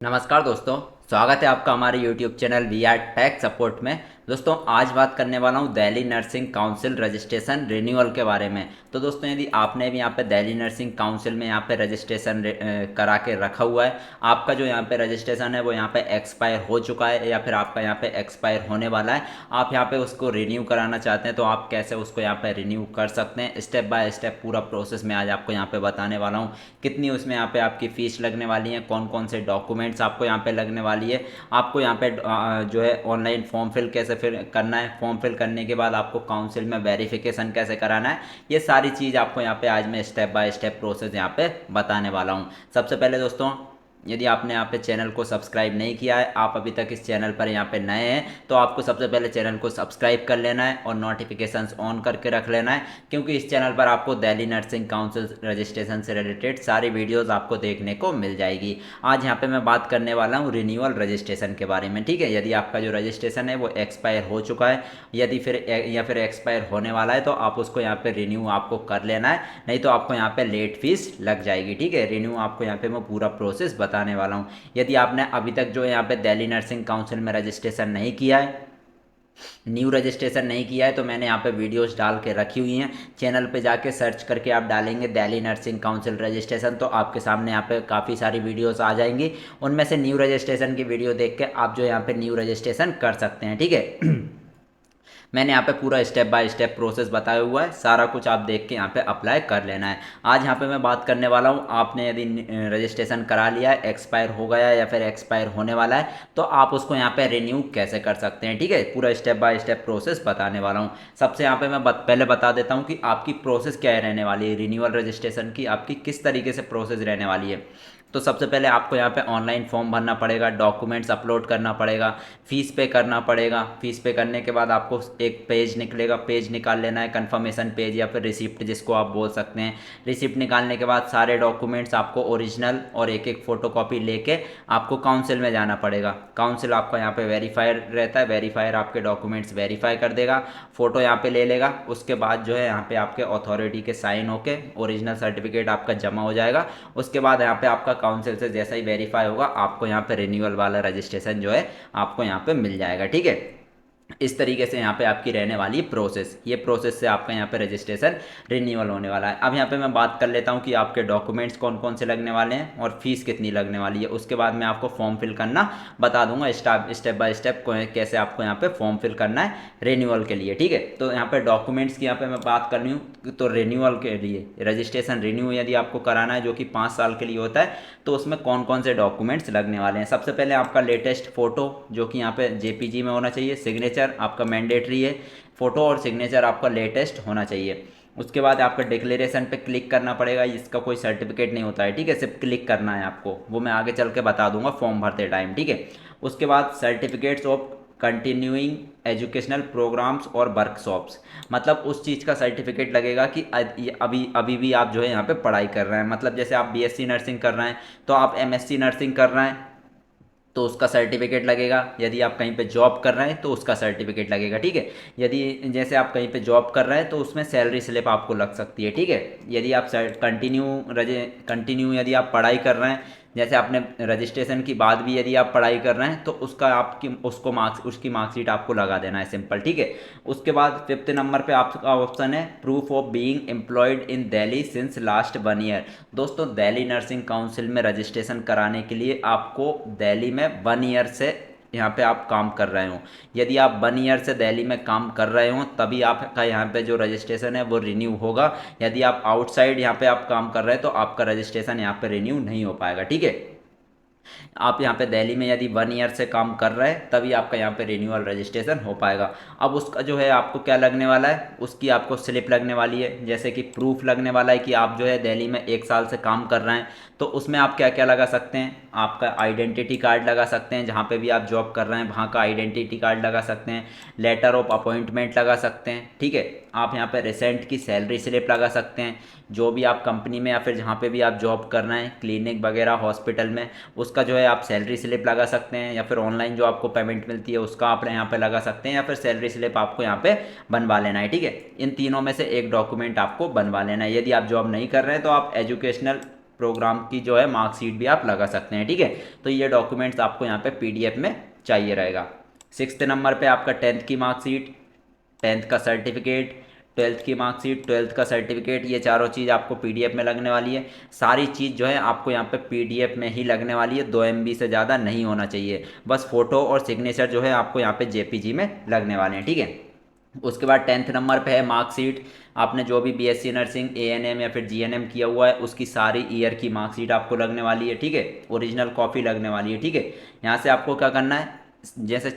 नमस्कार दोस्तों, स्वागत है आपका हमारे YouTube channel we are tech support में। दोस्तों आज बात करने वाला हूँ Delhi nursing council registration renewal के बारे में। तो दोस्तों यदि आपने भी यहाँ पे दिल्ली नर्सिंग काउंसिल में यहाँ पे रजिस्ट्रेशन करा के रखा हुआ है, आपका जो यहाँ पे रजिस्ट्रेशन है वो यहाँ पे एक्सपायर हो चुका है या फिर आपका यहाँ पे एक्सपायर होने वाला है, आप यहाँ पे उसको रिन्यू कराना चाहते हैं तो आप कैसे उसको यहाँ पे रिन्यू कर सकते हैं, स्टेप बाय स्टेप पूरा प्रोसेस मैं आज आपको यहाँ पे बताने वाला हूँ। कितनी उसमें यहाँ पे आपकी फ़ीस लगने वाली है, कौन कौन से डॉक्यूमेंट्स आपको यहाँ पे लगने वाली है, आपको यहाँ पे जो है ऑनलाइन फॉर्म फिल कैसे फिल करना है, फॉर्म फिल करने के बाद आपको काउंसिल में वेरिफिकेशन कैसे कराना है, ये सारी चीज़ आपको यहाँ पे आज मैं स्टेप बाय स्टेप प्रोसेस यहाँ पे बताने वाला हूँ। सबसे पहले दोस्तों, यदि आपने यहाँ पे चैनल को सब्सक्राइब नहीं किया है, आप अभी तक इस चैनल पर यहाँ पे नए हैं, तो आपको सबसे पहले चैनल को सब्सक्राइब कर लेना है और नोटिफिकेशंस ऑन करके रख लेना है, क्योंकि इस चैनल पर आपको दिल्ली नर्सिंग काउंसिल रजिस्ट्रेशन से रिलेटेड सारी वीडियोस आपको देखने को मिल जाएगी। आज यहाँ पे मैं बात करने वाला हूँ रिन्यूअल रजिस्ट्रेशन के बारे में। ठीक है, यदि आपका जो रजिस्ट्रेशन है वो एक्सपायर हो चुका है यदि फिर या फिर एक्सपायर होने वाला है तो आप उसको यहाँ पे रिन्यू आपको कर लेना है, नहीं तो आपको यहाँ पे लेट फीस लग जाएगी। ठीक है, रिन्यू आपको यहाँ पे मैं पूरा प्रोसेस बताने वाला हूँ। यदि आपने अभी तक जो यहाँ पे दिल्ली नर्सिंग काउंसिल में रजिस्ट्रेशन नहीं किया है, न्यू रजिस्ट्रेशन नहीं किया है, तो मैंने यहाँ पे वीडियोस डाल के रखी हुई हैं। चैनल पे जाके सर्च करके आप डालेंगे दिल्ली नर्सिंग काउंसिल रजिस्ट्रेशन, तो आपके सामने यहाँ पे काफ़ी सारी वीडियोस आ जाएंगी। उनमें से न्यू रजिस्ट्रेशन की वीडियो देख के आप जो यहाँ पे न्यू रजिस्ट्रेशन कर सकते हैं। ठीक है मैंने यहाँ पे पूरा स्टेप बाय स्टेप प्रोसेस बताया हुआ है, सारा कुछ आप देख के यहाँ पे अप्लाई कर लेना है। आज यहाँ पे मैं बात करने वाला हूँ, आपने यदि रजिस्ट्रेशन करा लिया है, एक्सपायर हो गया है या फिर एक्सपायर होने वाला है, तो आप उसको यहाँ पे रिन्यू कैसे कर सकते हैं। ठीक है, पूरा स्टेप बाय स्टेप प्रोसेस बताने वाला हूँ। सबसे यहाँ पे मैं पहले बता देता हूँ कि आपकी प्रोसेस क्या है रहने वाली है, रिन्यूअल रजिस्ट्रेशन की आपकी किस तरीके से प्रोसेस रहने वाली है। तो सबसे पहले आपको यहाँ पे ऑनलाइन फॉर्म भरना पड़ेगा, डॉक्यूमेंट्स अपलोड करना पड़ेगा, फीस पे करना पड़ेगा। फीस पे करने के बाद आपको एक पेज निकलेगा, पेज निकाल लेना है, कंफर्मेशन पेज या फिर रिसिप्ट जिसको आप बोल सकते हैं। रिसिप्ट निकालने के बाद सारे डॉक्यूमेंट्स आपको ओरिजिनल और एक एक फ़ोटोकॉपी लेके आपको काउंसिल में जाना पड़ेगा। काउंसिल आपका यहाँ पे वेरीफायर रहता है, वेरीफायर आपके डॉक्यूमेंट्स वेरीफाई कर देगा, फ़ोटो यहाँ पे ले लेगा। उसके बाद जो है यहाँ पे आपके अथॉरिटी के साइन होके ओरिजिनल सर्टिफिकेट आपका जमा हो जाएगा। उसके बाद यहाँ पे आपका काउंसिल से जैसा ही वेरीफाई होगा, आपको यहाँ पे रिन्यूअल वाला रजिस्ट्रेशन जो है आपको यहाँ पे मिल जाएगा। ठीक है, इस तरीके से यहाँ पे आपकी रहने वाली प्रोसेस, ये प्रोसेस से आपका यहाँ पे रजिस्ट्रेशन रिन्यूअल होने वाला है। अब यहाँ पे मैं बात कर लेता हूँ कि आपके डॉक्यूमेंट्स कौन कौन से लगने वाले हैं और फीस कितनी लगने वाली है। उसके बाद मैं आपको फॉर्म फिल करना बता दूंगा स्टेप बाय स्टेप कैसे आपको यहाँ पे फॉर्म फिल करना है रिन्यूअल के लिए। ठीक है, तो यहाँ पे डॉक्यूमेंट्स की यहाँ पे मैं बात करनी हूँ, तो रिन्यूअल के लिए रजिस्ट्रेशन रिन्यू यदि आपको कराना है जो कि 5 साल के लिए होता है, तो उसमें कौन कौन से डॉक्यूमेंट्स लगने वाले हैं। सबसे पहले आपका लेटेस्ट फोटो जो कि यहाँ पे जेपीजी में होना चाहिए, सिग्नेचर आपका मैंडेटरी है, फोटो और सिग्नेचर आपका लेटेस्ट होना चाहिए। उसके बाद आपका डिक्लेरेशन पे क्लिक करना पड़ेगा, इसका कोई सर्टिफिकेट नहीं होता है। ठीक है, सिर्फ क्लिक करना है आपको, वो मैं आगे चल के बता दूंगा फॉर्म भरते टाइम। ठीक है, उसके बाद certificates of continuing educational programs और वर्कशॉप्स, मतलब उस चीज़ का सर्टिफिकेट लगेगा कि अभी अभी भी आप जो है यहाँ पे पढ़ाई कर रहे हैं। मतलब जैसे आप बीएससी नर्सिंग कर रहे हैं तो आप एमएससी नर्सिंग कर रहे हैं तो उसका सर्टिफिकेट लगेगा। यदि आप कहीं पे जॉब कर रहे हैं तो उसका सर्टिफिकेट लगेगा। ठीक है, यदि जैसे आप कहीं पे जॉब कर रहे हैं तो उसमें सैलरी स्लिप आपको लग सकती है। ठीक है, यदि आप कंटिन्यू यदि आप पढ़ाई कर रहे हैं, जैसे आपने रजिस्ट्रेशन की बाद भी यदि आप पढ़ाई कर रहे हैं तो उसका आपकी उसकी मार्कशीट आपको लगा देना है, सिंपल। ठीक है, उसके बाद 5th नंबर पे आपका ऑप्शन है proof of being employed in Delhi since last 1 year. दोस्तों दिल्ली नर्सिंग काउंसिल में रजिस्ट्रेशन कराने के लिए आपको दिल्ली में 1 ईयर से यहाँ पे आप काम कर रहे हो। यदि आप 1 ईयर से दिल्ली में काम कर रहे हो तभी आपका यहाँ पे जो रजिस्ट्रेशन है वो रिन्यू होगा। यदि आप आउटसाइड यहाँ पे आप काम कर रहे हैं तो आपका रजिस्ट्रेशन यहाँ पे रिन्यू नहीं हो पाएगा। ठीक है, आप यहाँ पे दिल्ली में यदि 1 ईयर से काम कर रहे हैं तभी आपका यहाँ पे रिन्यूअल रजिस्ट्रेशन हो पाएगा। अब उसका जो है आपको क्या लगने वाला है, उसकी आपको स्लिप लगने वाली है। जैसे कि प्रूफ लगने वाला है कि आप जो है दिल्ली में 1 साल से काम कर रहे हैं, तो उसमें आप क्या क्या लगा सकते हैं, आपका आइडेंटिटी कार्ड लगा सकते हैं, जहाँ पे भी आप जॉब कर रहे हैं वहाँ का आइडेंटिटी कार्ड लगा सकते हैं, लेटर ऑफ अपॉइंटमेंट लगा सकते हैं। ठीक है, आप यहाँ पे रिसेंट की सैलरी स्लिप लगा सकते हैं, जो भी आप कंपनी में या फिर जहाँ पे भी आप जॉब कर रहे हैं, क्लिनिक वगैरह हॉस्पिटल में, उसका जो है आप सैलरी स्लिप लगा सकते हैं, या फिर ऑनलाइन जो आपको पेमेंट मिलती है उसका आप यहाँ पे लगा सकते हैं, या फिर सैलरी स्लिप आपको यहाँ पे बनवा लेना है। ठीक है, इन तीनों में से एक डॉक्यूमेंट आपको बनवा लेना है। यदि आप जॉब नहीं कर रहे हैं तो आप एजुकेशनल प्रोग्राम की जो है मार्कशीट भी आप लगा सकते हैं, ठीक है। तो ये डॉक्यूमेंट्स आपको यहाँ पे पीडीएफ में चाहिए रहेगा। 6th नंबर पे आपका 10th की मार्कशीट, 10th का सर्टिफिकेट, 12th की मार्कशीट, 12th का सर्टिफिकेट, ये चारों चीज़ आपको पीडीएफ में लगने वाली है। सारी चीज़ जो है आपको यहाँ पे पीडीएफ में ही लगने वाली है, 2 MB से ज़्यादा नहीं होना चाहिए। बस फोटो और सिग्नेचर जो है आपको यहाँ पे जेपीजी में लगने वाले हैं, ठीक है। उसके बाद 10th नंबर पे है मार्कशीट। आपने जो भी बीएससी नर्सिंग, एएनएम या फिर जीएनएम किया हुआ है उसकी सारी ईयर की मार्कशीट आपको लगने वाली है, ठीक है। ओरिजिनल कॉपी लगने वाली है, ठीक है। यहाँ से आपको क्या करना है, जैसे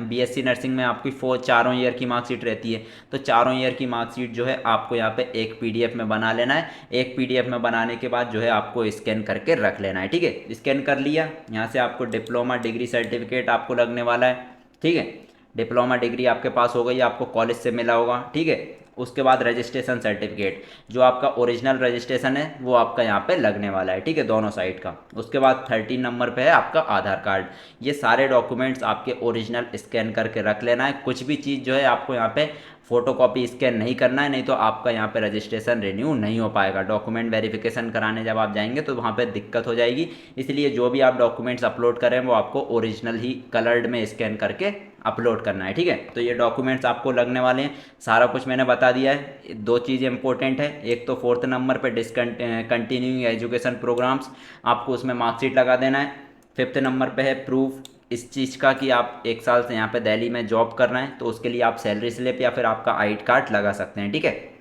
बीएससी नर्सिंग में आपकी चारों ईयर की मार्कशीट रहती है, तो चारों ईयर की मार्कशीट जो है आपको यहाँ पे एक पीडीएफ में बना लेना है। एक पीडीएफ में बनाने के बाद जो है आपको स्कैन करके रख लेना है, ठीक है। स्कैन कर लिया, यहाँ से आपको डिप्लोमा डिग्री सर्टिफिकेट आपको लगने वाला है, ठीक है। डिप्लोमा डिग्री आपके पास हो गई, आपको कॉलेज से मिला होगा, ठीक है। उसके बाद रजिस्ट्रेशन सर्टिफिकेट, जो आपका ओरिजिनल रजिस्ट्रेशन है वो आपका यहाँ पे लगने वाला है, ठीक है, दोनों साइड का। उसके बाद 13 नंबर पे है आपका आधार कार्ड। ये सारे डॉक्यूमेंट्स आपके ओरिजिनल स्कैन करके रख लेना है। कुछ भी चीज़ जो है आपको यहाँ पे फोटोकॉपी स्कैन नहीं करना है, नहीं तो आपका यहाँ पे रजिस्ट्रेशन रिन्यू नहीं हो पाएगा। डॉक्यूमेंट वेरिफिकेशन कराने जब आप जाएंगे तो वहाँ पे दिक्कत हो जाएगी, इसलिए जो भी आप डॉक्यूमेंट्स अपलोड करें वो आपको ओरिजिनल ही कलर्ड में स्कैन करके अपलोड करना है, ठीक है। तो ये डॉक्यूमेंट्स आपको लगने वाले हैं, सारा कुछ मैंने बता दिया है। 2 चीज़ें इंपॉर्टेंट है, एक तो 4th नंबर पे कंटिन्यूइंग एजुकेशन प्रोग्राम्स, आपको उसमें मार्कशीट लगा देना है। 5th नंबर पे है प्रूफ इस चीज़ का कि आप 1 साल से यहाँ पे दिल्ली में जॉब कर रहे हैं, तो उसके लिए आप सैलरी स्लिप या फिर आपका आईडी कार्ड लगा सकते हैं, ठीक है।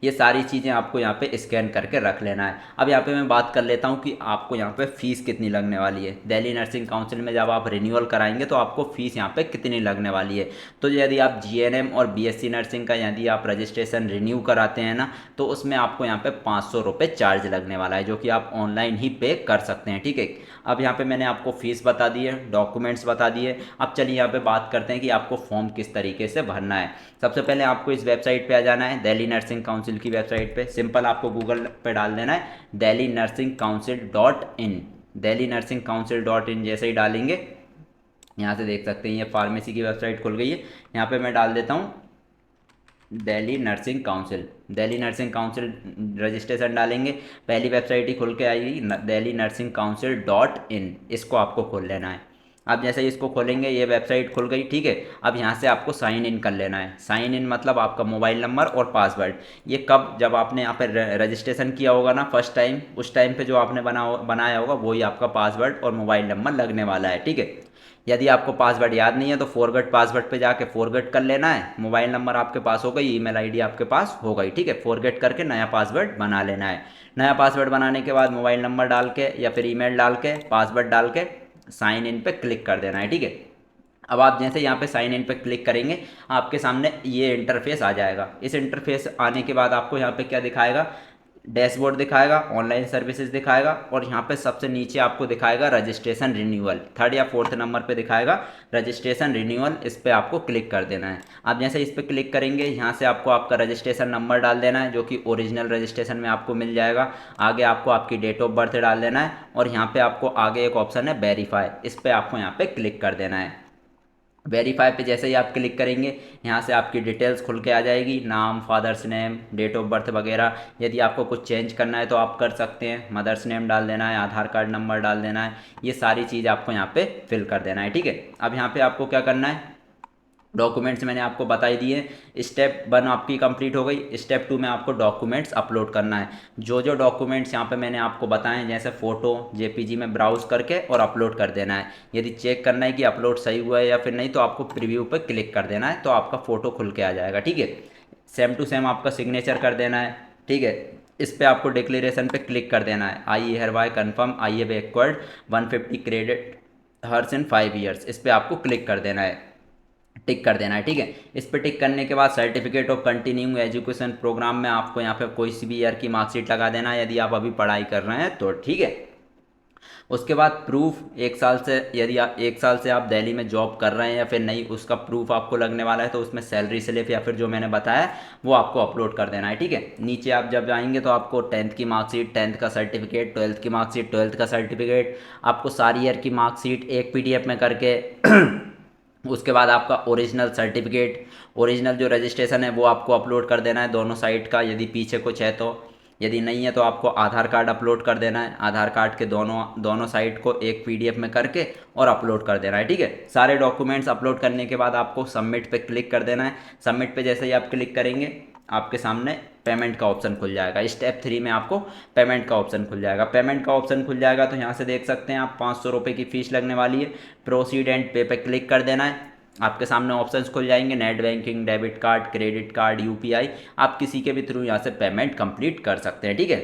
ये सारी चीज़ें आपको यहाँ पे स्कैन करके रख लेना है। अब यहाँ पे मैं बात कर लेता हूँ कि आपको यहाँ पे फ़ीस कितनी लगने वाली है। दिल्ली नर्सिंग काउंसिल में जब आप रिन्यूअल कराएंगे तो आपको फ़ीस यहाँ पे कितनी लगने वाली है। तो यदि आप जीएनएम और बीएससी नर्सिंग का यदि आप रजिस्ट्रेशन रिन्यू कराते हैं ना, तो उसमें आपको यहाँ पे 500 रुपये चार्ज लगने वाला है, जो कि आप ऑनलाइन ही पे कर सकते हैं, ठीक है। अब यहाँ पे मैंने आपको फ़ीस बता दी है, डॉक्यूमेंट्स बता दिए। अब चलिए यहाँ पे बात करते हैं कि आपको फॉर्म किस तरीके से भरना है। सबसे पहले आपको इस वेबसाइट पे आ जाना है, दिल्ली नर्सिंग काउंसिल की वेबसाइट पे। सिंपल आपको गूगल पे डाल देना है delhi-nursing-council.in। delhi-nursing-council.in जैसे ही डालेंगे, यहाँ से देख सकते हैं ये फार्मेसी की वेबसाइट खुल गई है। यहाँ पे मैं डाल देता हूँ Delhi nursing council. Delhi nursing council registration डालेंगे, पहली वेबसाइट ही खुल के आएगी delhi-nursing-council.in। इसको आपको खोल लेना है। अब जैसे ही इसको खोलेंगे ये वेबसाइट खुल गई, ठीक है। अब यहाँ से आपको साइन इन कर लेना है। साइन इन मतलब आपका मोबाइल नंबर और पासवर्ड। ये कब, जब आपने यहाँ पर रजिस्ट्रेशन किया होगा ना फर्स्ट टाइम, उस टाइम पे जो आपने बनाया होगा वही आपका पासवर्ड और मोबाइल नंबर लगने वाला है, ठीक है। यदि आपको पासवर्ड याद नहीं है तो फॉरगेट पासवर्ड पे जाके फॉरगेट कर लेना है। मोबाइल नंबर आपके पास हो गई, ईमेल आईडी आपके पास हो गई, ठीक है। फॉरगेट करके नया पासवर्ड बना लेना है। नया पासवर्ड बनाने के बाद मोबाइल नंबर डाल के या फिर ईमेल डाल के पासवर्ड डाल के साइन इन पे क्लिक कर देना है, ठीक है। अब आप जैसे यहाँ पे साइन इन पे क्लिक करेंगे आपके सामने ये इंटरफेस आ जाएगा। इस इंटरफेस आने के बाद आपको यहाँ पे क्या दिखाएगा, डैशबोर्ड दिखाएगा, ऑनलाइन सर्विसेज दिखाएगा, और यहाँ पे सबसे नीचे आपको दिखाएगा रजिस्ट्रेशन रिन्यूअल। 3rd या 4th नंबर पे दिखाएगा रजिस्ट्रेशन रिन्यूअल, इस पर आपको क्लिक कर देना है। आप जैसे इस पर क्लिक करेंगे यहाँ से आपको आपका रजिस्ट्रेशन नंबर डाल देना है, जो कि ओरिजिनल रजिस्ट्रेशन में आपको मिल जाएगा। आगे आपको आपकी डेट ऑफ बर्थ डाल देना है, और यहाँ पे आपको आगे एक ऑप्शन है वेरीफाई, इस पर आपको यहाँ पे क्लिक कर देना है। वेरीफाई पे जैसे ही आप क्लिक करेंगे यहाँ से आपकी डिटेल्स खुल के आ जाएगी, नाम, father's name, date of birth वगैरह। यदि आपको कुछ चेंज करना है तो आप कर सकते हैं, मदर्स नेम डाल देना है, आधार कार्ड नंबर डाल देना है, ये सारी चीज़ आपको यहाँ पे फिल कर देना है, ठीक है। अब यहाँ पे आपको क्या करना है, डॉक्यूमेंट्स मैंने आपको बता ही दिए। स्टेप 1 आपकी कंप्लीट हो गई। स्टेप 2 में आपको डॉक्यूमेंट्स अपलोड करना है। जो जो डॉक्यूमेंट्स यहाँ पे मैंने आपको बताएं, जैसे फ़ोटो जेपीजी में ब्राउज़ करके और अपलोड कर देना है। यदि चेक करना है कि अपलोड सही हुआ है या फिर नहीं, तो आपको प्रीव्यू पर क्लिक कर देना है, तो आपका फ़ोटो खुल के आ जाएगा, ठीक है। सेम टू सेम आपका सिग्नेचर कर देना है, ठीक है। इस पर आपको डिक्लेरेशन पे क्लिक कर देना है, I hereby confirm I have acquired 150 credit hours in 5 years. इस पर आपको क्लिक कर देना है, टिक कर देना है, ठीक है। इस पर टिक करने के बाद certificate of continuing education program में आपको यहाँ पे कोई सी भी ईयर की मार्कशीट लगा देना है, यदि आप अभी पढ़ाई कर रहे हैं तो, ठीक है। उसके बाद प्रूफ, 1 साल से, यदि आप 1 साल से आप दिल्ली में जॉब कर रहे हैं या फिर नहीं, उसका प्रूफ आपको लगने वाला है, तो उसमें सैलरी स्लिप या फिर जो मैंने बताया वो आपको अपलोड कर देना है, ठीक है। नीचे आप जब जाएंगे तो आपको 10th की मार्कशीट, 10th का सर्टिफिकेट, 12th की मार्कशीट, 12th का सर्टिफिकेट, आपको सारी ईयर की मार्कशीट एक पीडीएफ में करके उसके बाद आपका ओरिजिनल सर्टिफिकेट, ओरिजिनल जो रजिस्ट्रेशन है वो आपको अपलोड कर देना है दोनों साइड का, यदि पीछे कुछ है तो। यदि नहीं है तो आपको आधार कार्ड अपलोड कर देना है, आधार कार्ड के दोनों दोनों साइड को एक पीडीएफ में करके और अपलोड कर देना है। ठीक है, सारे डॉक्यूमेंट्स अपलोड करने के बाद आपको सबमिट पे क्लिक कर देना है। सबमिट पे जैसे ही आप क्लिक करेंगे आपके सामने पेमेंट का ऑप्शन खुल जाएगा। स्टेप 3 में आपको पेमेंट का ऑप्शन खुल जाएगा। पेमेंट का ऑप्शन खुल जाएगा तो यहाँ से देख सकते हैं आप 500 रुपये की फ़ीस लगने वाली है। प्रोसीड एंड पे पे क्लिक कर देना है। आपके सामने ऑप्शंस खुल जाएंगे, net banking, debit card, credit card, UPI, आप किसी के भी थ्रू यहाँ से पेमेंट कंप्लीट कर सकते हैं। ठीक है,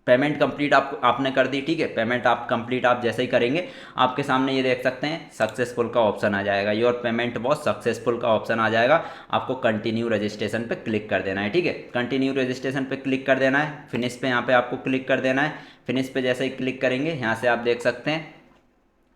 पेमेंट कंप्लीट आपने कर दी। ठीक है, पेमेंट आप कंप्लीट आप जैसे ही करेंगे आपके सामने ये देख सकते हैं सक्सेसफुल का ऑप्शन आ जाएगा, योर पेमेंट वॉज सक्सेसफुल का ऑप्शन आ जाएगा। आपको कंटिन्यू रजिस्ट्रेशन पे क्लिक कर देना है। ठीक है, कंटिन्यू रजिस्ट्रेशन पे क्लिक कर देना है। फिनिश पे यहाँ पे आपको क्लिक कर देना है। फिनिश पे जैसे ही क्लिक करेंगे यहाँ से आप देख सकते हैं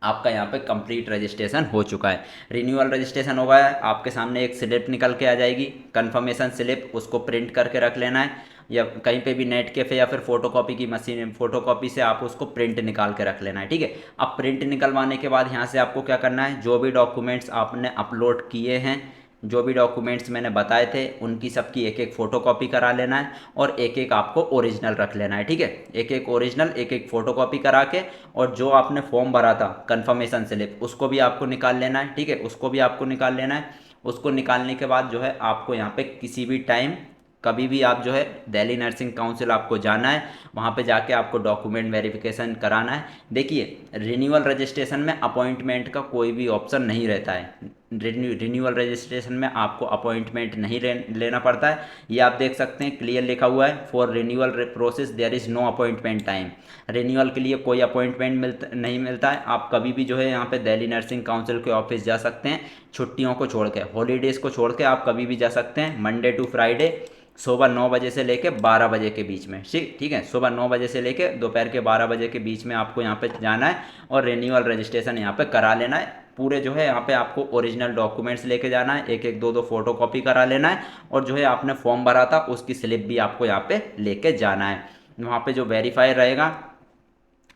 आपका यहाँ पे कंप्लीट रजिस्ट्रेशन हो चुका है। रिन्यूअल रजिस्ट्रेशन हो गया है। आपके सामने एक स्लिप निकल के आ जाएगी, कंफर्मेशन स्लिप, उसको प्रिंट करके रख लेना है, या कहीं पे भी नेट कैफे या फिर फोटोकॉपी की मशीन, फोटोकॉपी से आप उसको प्रिंट निकाल के रख लेना है। ठीक है, अब प्रिंट निकलवाने के बाद यहाँ से आपको क्या करना है, जो भी डॉक्यूमेंट्स आपने अपलोड किए हैं, जो भी डॉक्यूमेंट्स मैंने बताए थे उनकी सबकी एक एक फ़ोटोकॉपी करा लेना है और एक एक आपको ओरिजिनल रख लेना है। ठीक है, एक एक ओरिजिनल, एक एक फ़ोटोकॉपी करा के, और जो आपने फॉर्म भरा था कंफर्मेशन स्लिप उसको भी आपको निकाल लेना है। ठीक है, उसको भी आपको निकाल लेना है। उसको निकालने के बाद जो है आपको यहाँ पे किसी भी टाइम कभी भी आप जो है दिल्ली नर्सिंग काउंसिल आपको जाना है, वहाँ पे जाके आपको डॉक्यूमेंट वेरिफिकेशन कराना है। देखिए, रिन्यूअल रजिस्ट्रेशन में अपॉइंटमेंट का कोई भी ऑप्शन नहीं रहता है। रिन्यूअल रजिस्ट्रेशन में आपको अपॉइंटमेंट नहीं लेना पड़ता है। ये आप देख सकते हैं क्लियर लिखा हुआ है, for renewal process there is no appointment time. Renewal के लिए कोई अपॉइंटमेंट नहीं मिलता है। आप कभी भी जो है यहाँ पे दिल्ली नर्सिंग काउंसिल के ऑफिस जा सकते हैं, छुट्टियों को छोड़ के, हॉलीडेज़ को छोड़ के आप कभी भी जा सकते हैं, मंडे टू फ्राइडे सुबह 9 बजे से लेके 12 बजे के बीच में। ठीक है, सुबह 9 बजे से लेके दोपहर के 12 बजे के बीच में आपको यहाँ पे जाना है और रिन्यूअल रजिस्ट्रेशन यहाँ पे करा लेना है। पूरे जो है यहाँ पे आपको ओरिजिनल डॉक्यूमेंट्स लेके जाना है, एक एक दो दो फोटो कॉपी करा लेना है, और जो है आपने फॉर्म भरा था उसकी स्लिप भी आपको यहाँ पे लेके जाना है। वहाँ पे जो वेरीफाई रहेगा,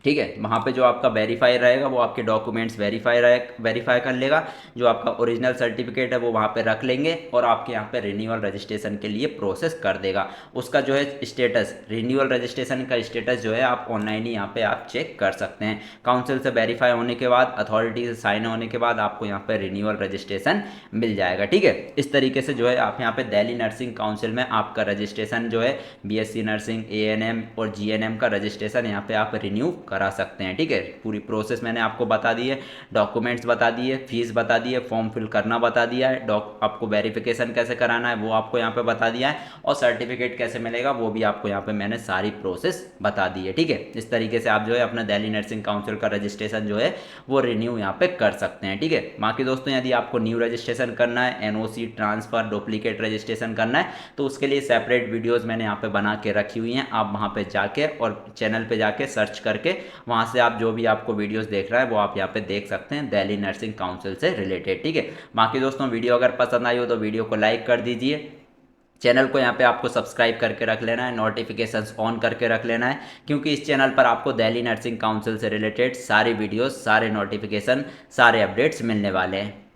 ठीक है, वहाँ पे जो आपका वेरीफाई रहेगा वो आपके डॉक्यूमेंट्स वेरीफाई कर लेगा। जो आपका ओरिजिनल सर्टिफिकेट है वो वहाँ पे रख लेंगे और आपके यहाँ पे रिन्यूअल रजिस्ट्रेशन के लिए प्रोसेस कर देगा। उसका जो है स्टेटस, रिन्यूअल रजिस्ट्रेशन का स्टेटस जो है आप ऑनलाइन ही यहाँ पे आप चेक कर सकते हैं। काउंसिल से वेरीफाई होने के बाद, अथॉरिटी से साइन होने के बाद आपको यहाँ पे रिन्यूअल रजिस्ट्रेशन मिल जाएगा। ठीक है, इस तरीके से जो है आप यहाँ पे दिल्ली नर्सिंग काउंसिल में आपका रजिस्ट्रेशन जो है बीएससी नर्सिंग, एएनएम और जीएनएम का रजिस्ट्रेशन यहाँ पे आप रिन्यू करा सकते हैं। ठीक है, पूरी प्रोसेस मैंने आपको बता दी है, डॉक्यूमेंट्स बता दिए, फीस बता दी है, फॉर्म फिल करना बता दिया है, आपको वेरिफिकेशन कैसे कराना है वो आपको यहाँ पे बता दिया है, और सर्टिफिकेट कैसे मिलेगा वो भी आपको यहाँ पे मैंने सारी प्रोसेस बता दी है। ठीक है, इस तरीके से आप जो है अपना दिल्ली नर्सिंग काउंसिल का रजिस्ट्रेशन जो है वो रिन्यू यहाँ पे कर सकते हैं। ठीक है, बाकी दोस्तों यदि आपको न्यू रजिस्ट्रेशन करना है, एनओसी ट्रांसफर, डुप्लीकेट रजिस्ट्रेशन करना है, तो उसके लिए सेपरेट वीडियोज़ मैंने यहाँ पे बना के रखी हुई हैं। आप वहाँ पे जाके और चैनल पे जाके सर्च करके वहाँ से आप जो भी आपको वीडियोस देख रहा है वो आप यहाँ पे देख सकते हैं दिल्ली नर्सिंग काउंसिल से रिलेटेड। ठीक है, बाकी दोस्तों वीडियो अगर पसंद आई हो तो वीडियो को लाइक कर दीजिए, चैनल को यहाँ पे आपको सब्सक्राइब करके रख लेना है, नोटिफिकेशंस ऑन करके रख लेना है, क्योंकि इस चैनल पर आपको दिल्ली नर्सिंग काउंसिल से रिलेटेड सारी वीडियोस, सारे नोटिफिकेशन, सारे अपडेट्स मिलने वाले हैं।